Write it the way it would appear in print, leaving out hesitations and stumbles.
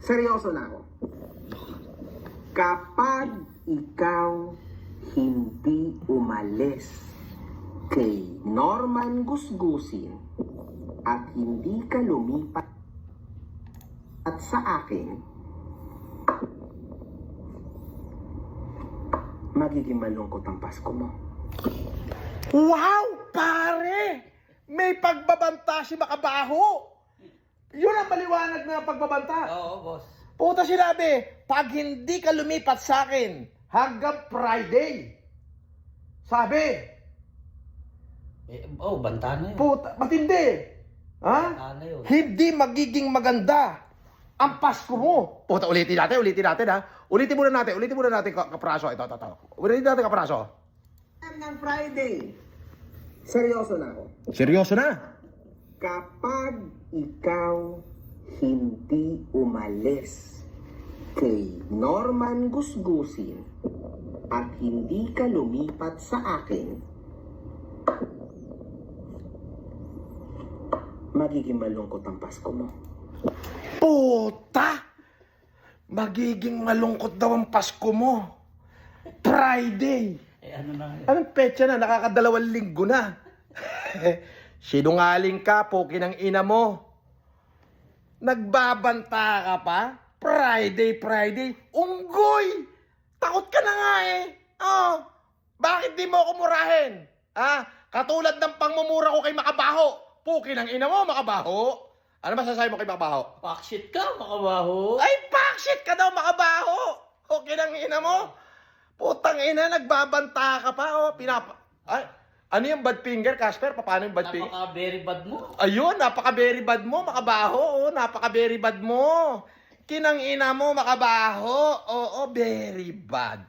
Seryoso na ako. Kapag ikaw hindi umalis kay Norman Gusgusin at hindi ka lumipat at sa akin, magiging malungkot ang Pasko mo. Wow, pare! May pagbabanta si Makabaho! Yun ang maliwanag na pagbabanta. Oo, boss. Puta sinabi, pag hindi ka lumipat sa akin hanggang Friday. Sabi, Banta na yun. puta, matindi. Ha? Banta na yun. Hindi magiging maganda ang Pasko mo. Puta, ulitin natin ha. Ulitin muna natin, kapraso. Ito. Ulitin natin, kapraso. Ng Friday. Seryoso na ako. Seryoso na. Kapag ikaw hindi umalis kay Norman Gusgusin at hindi ka lumipat sa akin, magiging malungkot ang Pasko mo. Puta! Magiging malungkot daw ang Pasko mo. Friday. Ano na yun? Anong petsa na? Nakakadalawang linggo na. Sinungaling ka, pokin ng ina mo. Nagbabanta ka pa? Friday. Unggoy! Takot ka na nga eh. Oh, bakit di mo ako murahin? Katulad ng pangmumura ko kay Makabaho. Pokin ng ina mo, Makabaho. Ano masasabi mo kay Makabaho? Pakshit ka, Makabaho. Ay, pakshit ka daw, Makabaho! Okay ng ina mo? Putang ina, nagbabanta ka pa, ano yung bad finger, Casper? Paano yung bad finger? Napaka-very bad mo. Ayun, napaka-very bad mo, Makabaho. Napaka-very bad mo. Kinang ina mo, Makabaho. Oo, very bad.